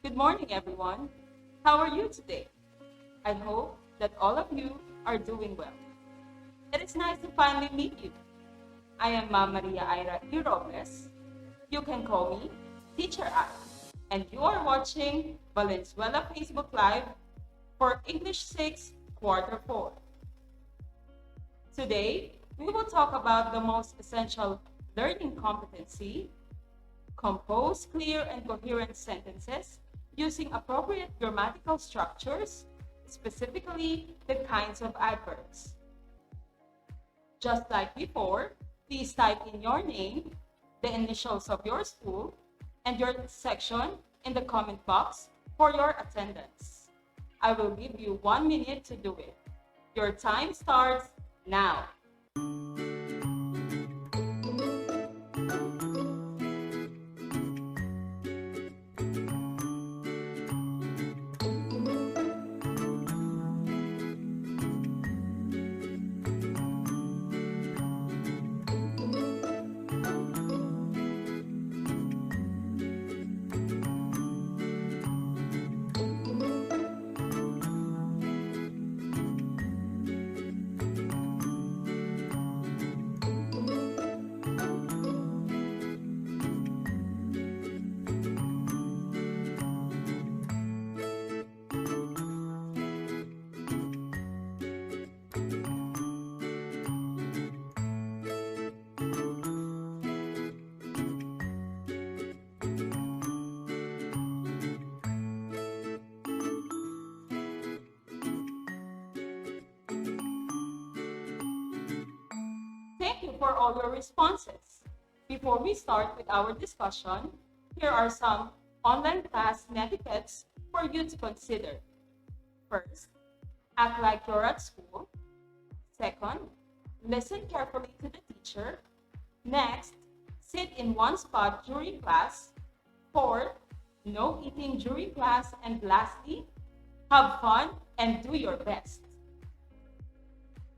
Good morning, everyone. How are you today? I hope that all of you are doing well. It is nice to finally meet you. I am Ma Maria Ira E. Robles. You can call me Teacher Ira. And you are watching Valenzuela Facebook Live for English 6 Quarter 4. Today, we will talk about the most essential learning competency: compose clear and coherent sentences using appropriate grammatical structures, specifically the kinds of adverbs. Just like before, please type in your name, the initials of your school, and your section in the comment box for your attendance. I will give you 1 minute to do it. Your time starts now. Thank you for all your responses. Before we start with our discussion, here are some online class etiquettes for you to consider. First, act like you're at school. Second, listen carefully to the teacher. Next, sit in one spot during class. Fourth, no eating during class. And lastly, have fun and do your best.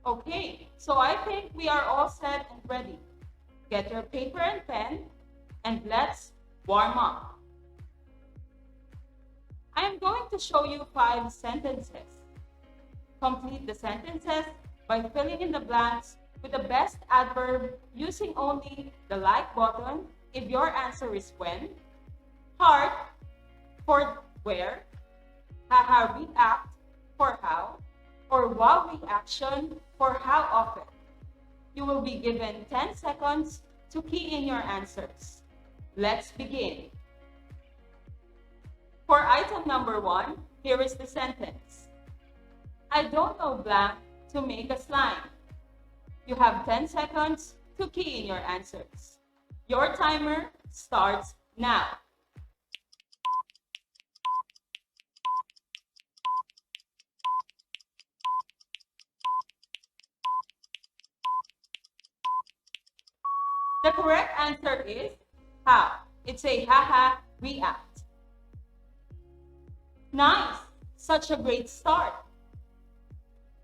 Okay, so I think we are all set and ready. Get your paper and pen, and let's warm up. I am going to show you 5 sentences. Complete the sentences by filling in the blanks with the best adverb using only the like button if your answer is when, heart for where, haha react for how, or wow reaction for how often. You will be given 10 seconds to key in your answers. Let's begin. For item number 1, here is the sentence. I don't know blank to make a slime. You have 10 seconds to key in your answers. Your timer starts now. The correct answer is how. It's a haha react. Nice! Such a great start.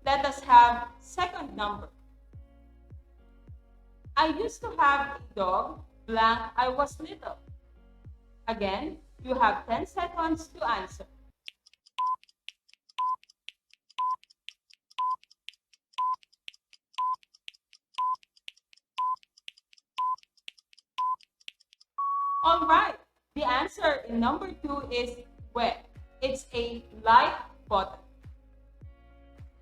Let us have second number. I used to have a dog, blank I was little. Again, you have 10 seconds to answer. All right, the answer in number 2 is when. It's a like button.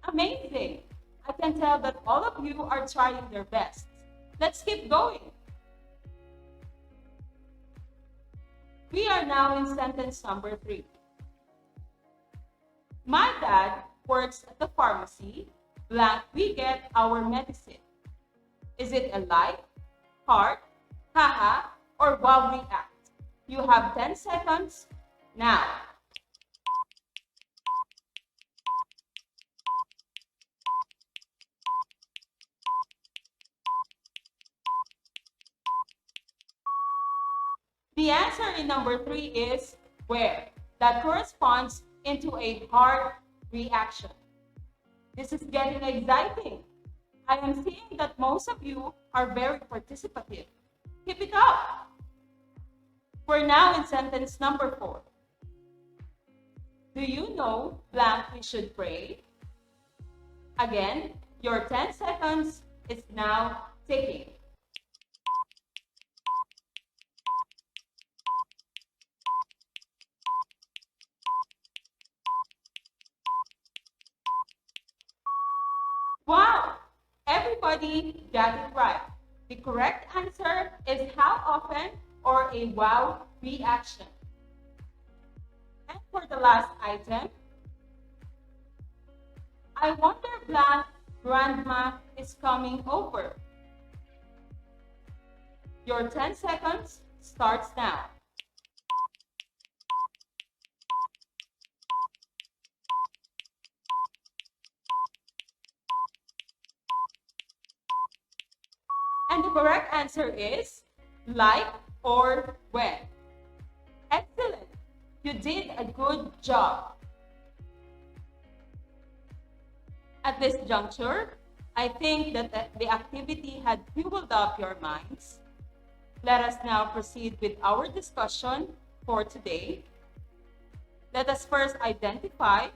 Amazing! I can tell that all of you are trying their best. Let's keep going. We are now in sentence number 3. My dad works at the pharmacy, blank we get our medicine. Is it a like, heart, haha, or wow react? You have 10 seconds now. The answer in number 3 is where. That corresponds into a heart reaction. This is getting exciting. I am seeing that most of you are very participative. Keep it up. We're now in sentence number 4. Do you know blank we should pray? Again, your 10 seconds is now ticking. Wow! Everybody got it right. The correct answer is how often or a wow reaction. And for the last item, I wonder blank grandma is coming over. Your 10 seconds starts now. And the correct answer is like or when. Excellent. You did a good job. At this juncture, I think that the activity had fueled up your minds. Let us now proceed with our discussion for today. Let us first identify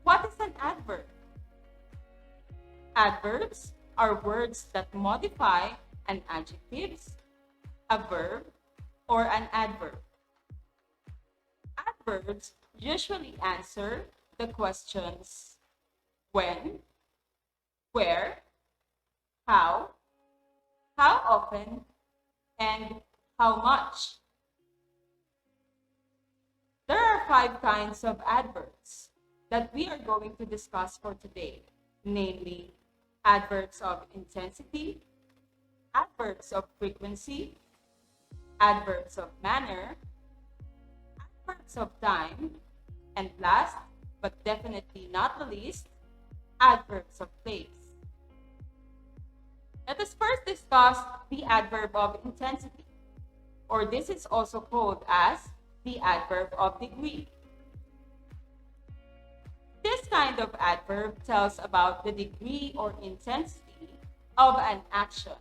what is an adverb. Adverbs are words that modify an adjective, a verb, or an adverb. Adverbs usually answer the questions when, where, how often, and how much. There are 5 kinds of adverbs that we are going to discuss for today, namely adverbs of intensity, adverbs of frequency, adverbs of manner, adverbs of time, and last but definitely not the least, adverbs of place. Let us first discuss the adverb of intensity, or this is also called as the adverb of degree. This kind of adverb tells about the degree or intensity of an action,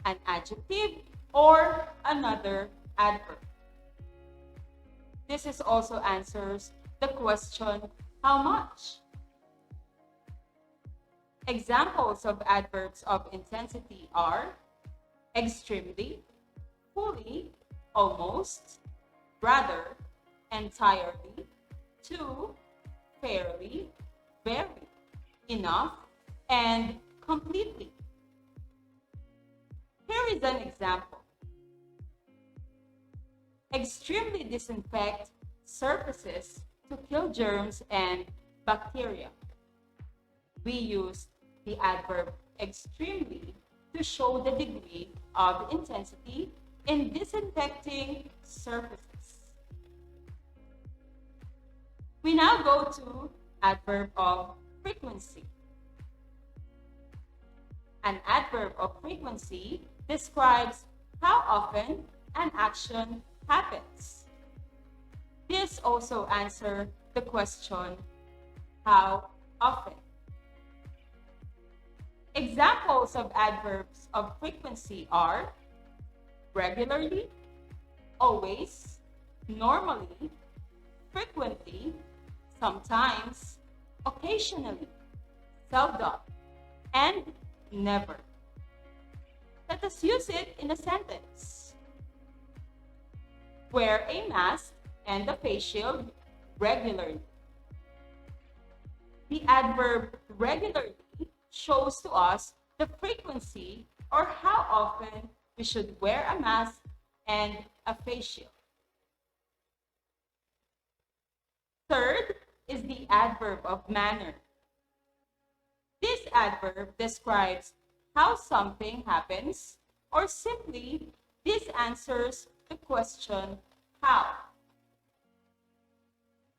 an adjective, or another adverb. This is also answers the question, how much? Examples of adverbs of intensity are extremely, fully, almost, rather, entirely, to, fairly, very, enough, and completely. Here is an example. Extremely disinfect surfaces to kill germs and bacteria. We use the adverb extremely to show the degree of intensity in disinfecting surfaces. We now go to adverb of frequency. An adverb of frequency describes how often an action happens. This also answers the question, how often? Examples of adverbs of frequency are regularly, always, normally, frequently, sometimes, occasionally, seldom, and never. Let us use it in a sentence. Wear a mask and a face shield regularly. The adverb regularly shows to us the frequency or how often we should wear a mask and a face shield. Third is the adverb of manner. This adverb describes how something happens, or simply this answers the question, how.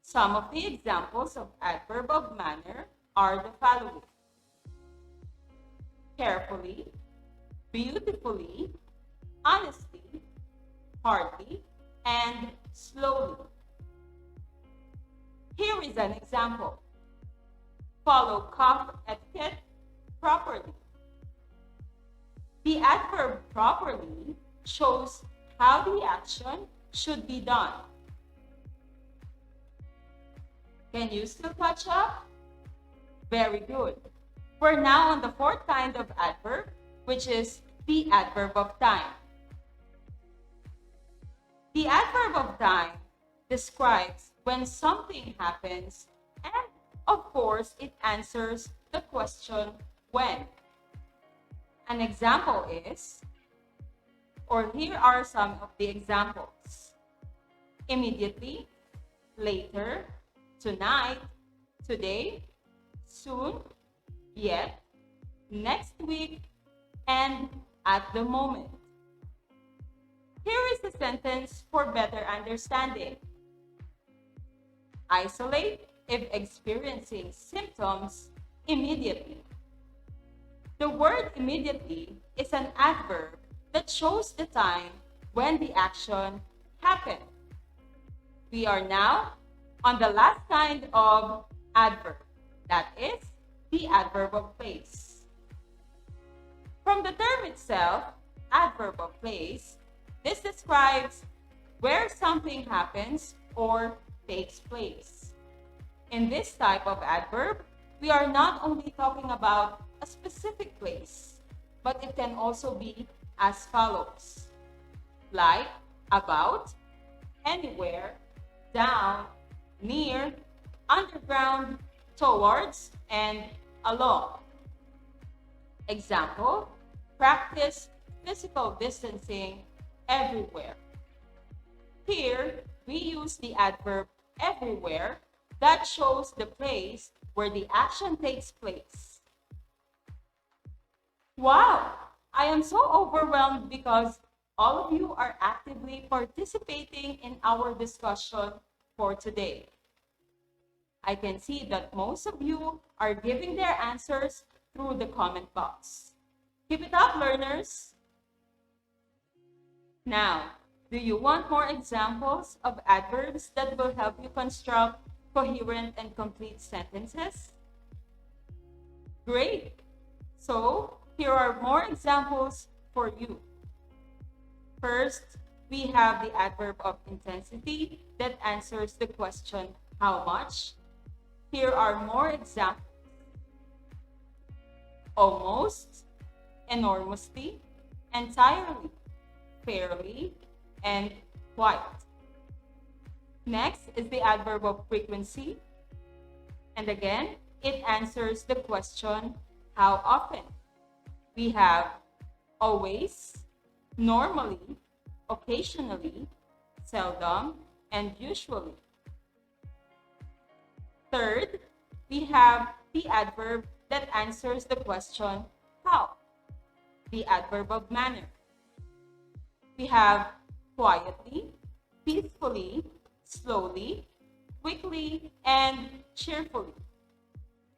Some of the examples of adverb of manner are the following: carefully, beautifully, honestly, hardly, and slowly. Here is an example. Follow cough etiquette properly. The adverb properly shows how the action should be done. Can you still catch up? Very good. We're now on the fourth kind of adverb, which is the adverb of time. The adverb of time describes when something happens, and of course, it answers the question when. An example is, or here are some of the examples: immediately, later, tonight, today, soon, yet, next week, and at the moment. Here is the sentence for better understanding. Isolate if experiencing symptoms immediately. The word immediately is an adverb that shows the time when the action happened. We are now on the last kind of adverb, that is the adverb of place. From the term itself, adverb of place, this describes where something happens or takes place. In this type of adverb, we are not only talking about a specific place, but it can also be as follows, like about, anywhere, down, near, underground, towards, and along. Example, practice physical distancing everywhere. Here, we use the adverb everywhere that shows the place where the action takes place. Wow! I am so overwhelmed because all of you are actively participating in our discussion for today. I can see that most of you are giving their answers through the comment box. Keep it up, learners! Now, do you want more examples of adverbs that will help you construct coherent and complete sentences? Great! So, here are more examples for you. First, we have the adverb of intensity that answers the question, how much? Here are more examples. Almost, enormously, entirely, fairly, and quite. Next is the adverb of frequency. And again, it answers the question, how often? We have always, normally, occasionally, seldom, and usually. Third, we have the adverb that answers the question, how? The adverb of manner. We have quietly, peacefully, slowly, quickly, and cheerfully.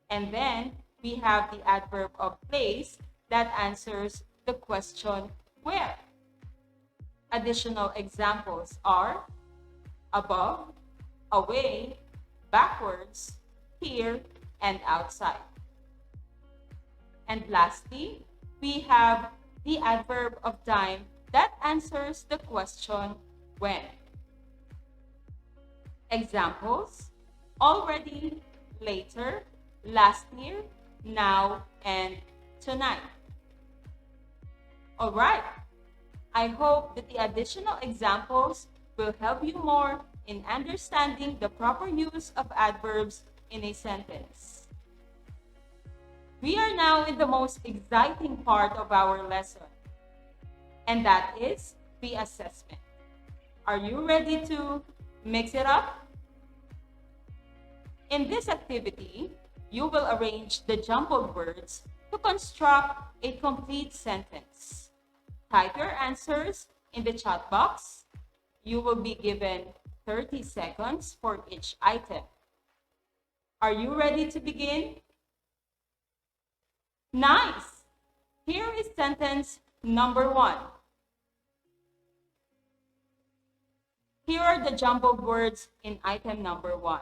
And then we have the adverb of place that answers the question, where? Additional examples are above, away, backwards, here, and outside. And lastly, we have the adverb of time that answers the question, when. Examples, already, later, last year, now, and tonight. All right. I hope that the additional examples will help you more in understanding the proper use of adverbs in a sentence. We are now in the most exciting part of our lesson, and that is the assessment. Are you ready to mix it up? In this activity, you will arrange the jumbled words to construct a complete sentence. Type your answers in the chat box. You will be given 30 seconds for each item. Are you ready to begin? Nice! Here is sentence number 1. Here are the jumbled words in item number 1.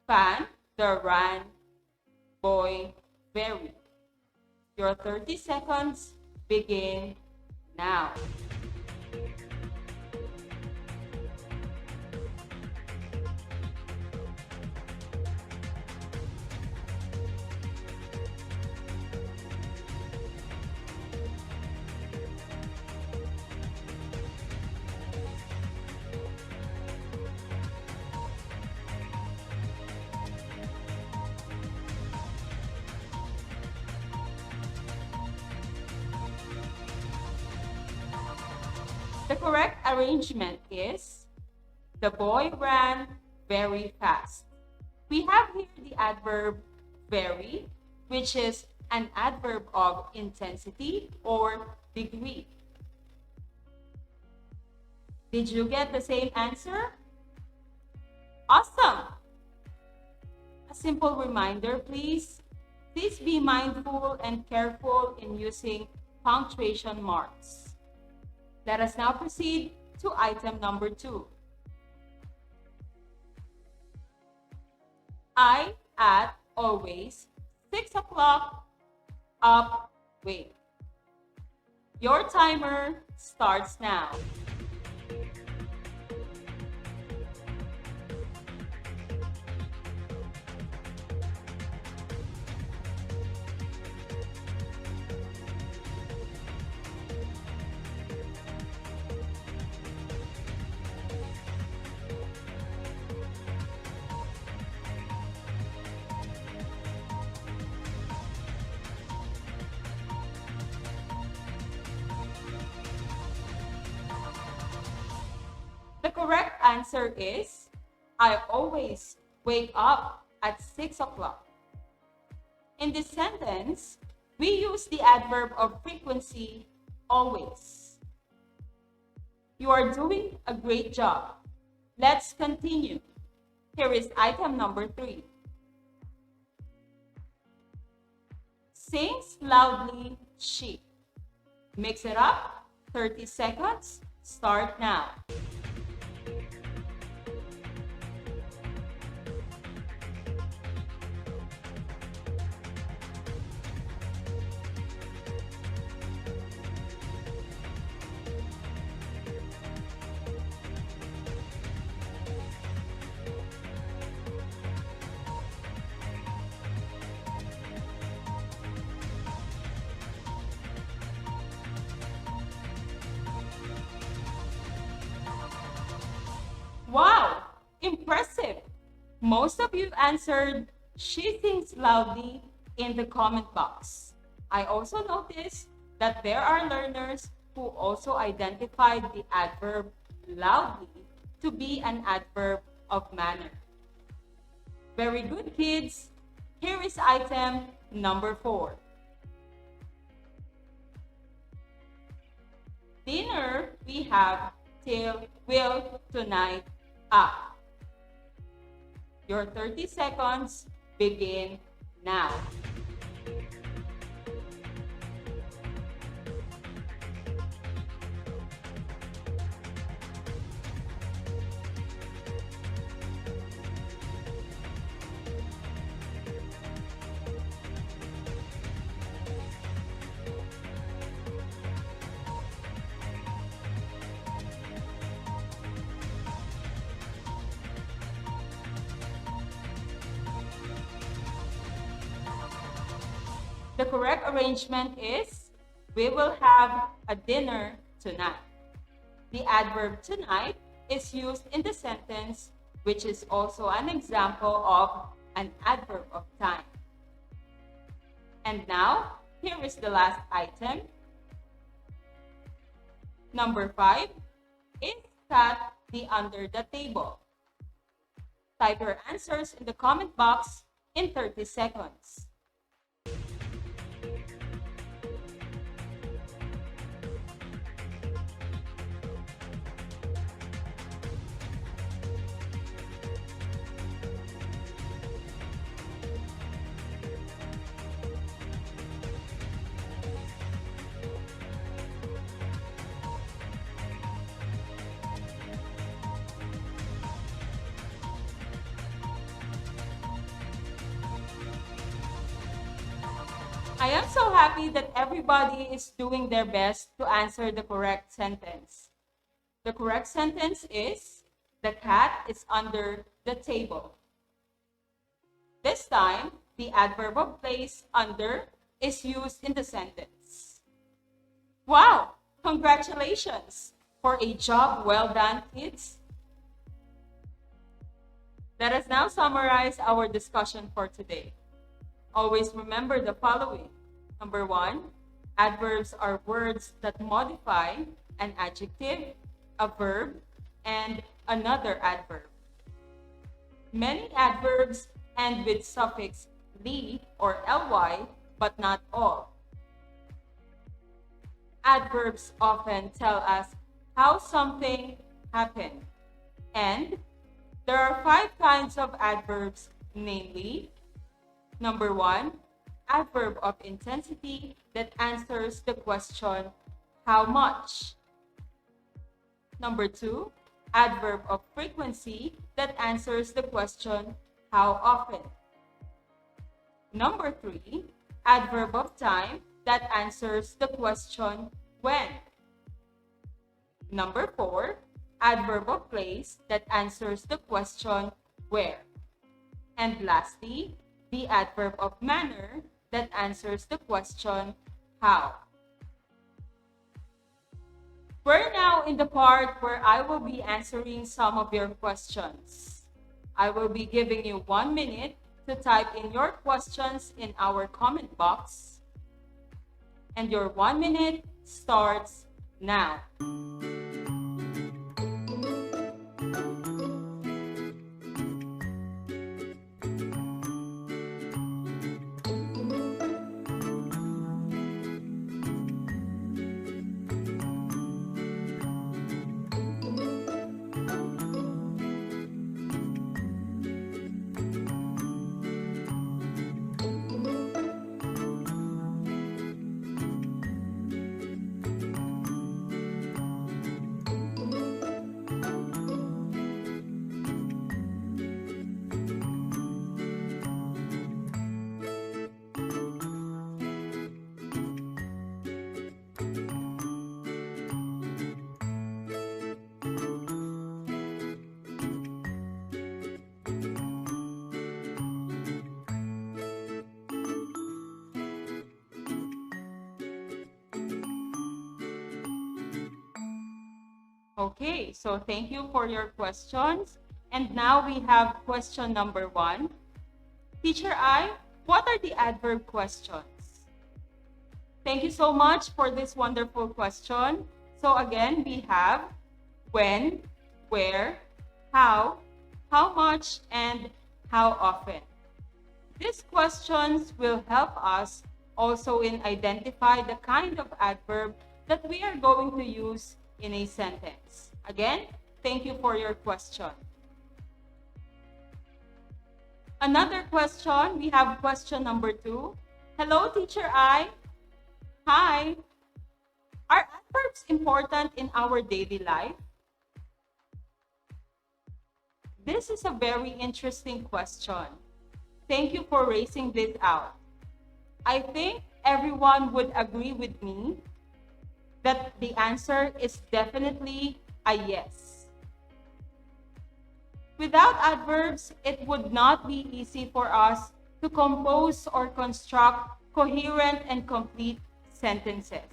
Fan, the ran, boy, very. Your 30 seconds begin now. The correct arrangement is the boy ran very fast. We have here the adverb very, which is an adverb of intensity or degree. Did you get the same answer? Awesome! A simple reminder, please. Please be mindful and careful in using punctuation marks. Let us now proceed to item number 2. I at always 6 o'clock up wait. Your timer starts now. The correct answer is, I always wake up at 6 o'clock. In this sentence, we use the adverb of frequency, always. You are doing a great job. Let's continue. Here is item number 3. Sings loudly, she. Mix it up. 30 seconds. Start now. Wow, impressive! Most of you answered she sings loudly in the comment box. I also noticed that there are learners who also identified the adverb loudly to be an adverb of manner. Very good, kids. Here is item number 4. Dinner we have till will tonight up. Your 30 seconds begin now. The correct arrangement is, we will have a dinner tonight. The adverb tonight is used in the sentence, which is also an example of an adverb of time. And now, here is the last item. Number 5, is Cat the under the table? Type your answers in the comment box in 30 seconds. I am so happy that everybody is doing their best to answer the correct sentence. The correct sentence is, the cat is under the table. This time, the adverb of place, under, is used in the sentence. Wow! Congratulations for a job well done, kids. Let us now summarize our discussion for today. Always remember the following. Number 1, adverbs are words that modify an adjective, a verb, and another adverb. Many adverbs end with suffix "ly" or "ly", but not all. Adverbs often tell us how something happened. And there are 5 kinds of adverbs, namely, number 1, adverb of intensity that answers the question, how much? Number 2, adverb of frequency that answers the question, how often? Number 3, adverb of time that answers the question, when? Number 4, adverb of place that answers the question, where? And lastly, the adverb of manner that answers the question, how? We're now in the part where I will be answering some of your questions. I will be giving you 1 minute to type in your questions in our comment box. And your 1 minute starts now. Okay, so thank you for your questions. And now we have question number 1. Teacher I, what are the adverb questions? Thank you so much for this wonderful question. So again, we have when, where, how much, and how often. These questions will help us also in identify the kind of adverb that we are going to use in a sentence. Again, thank you for your question. Another question, we have question number 2. Hello, Teacher I. Hi. Are adverbs important in our daily life? This is a very interesting question. Thank you for raising this out. I think everyone would agree with me that the answer is definitely a yes. Without adverbs, it would not be easy for us to compose or construct coherent and complete sentences.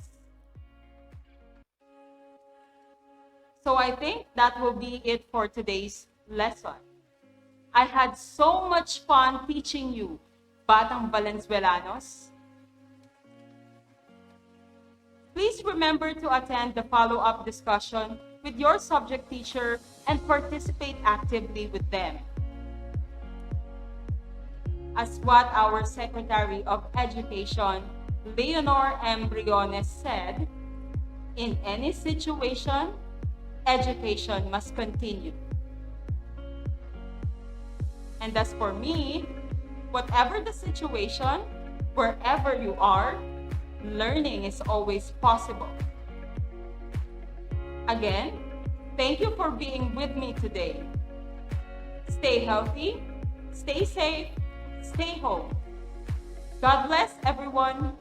So I think that will be it for today's lesson. I had so much fun teaching you, Batang Valenzuelanos. Please remember to attend the follow-up discussion with your subject teacher and participate actively with them. As what our Secretary of Education, Leonor M. Briones, said, in any situation, education must continue. And as for me, whatever the situation, wherever you are, learning is always possible. Again, thank you for being with me today. Stay healthy, stay safe, stay home. God bless everyone.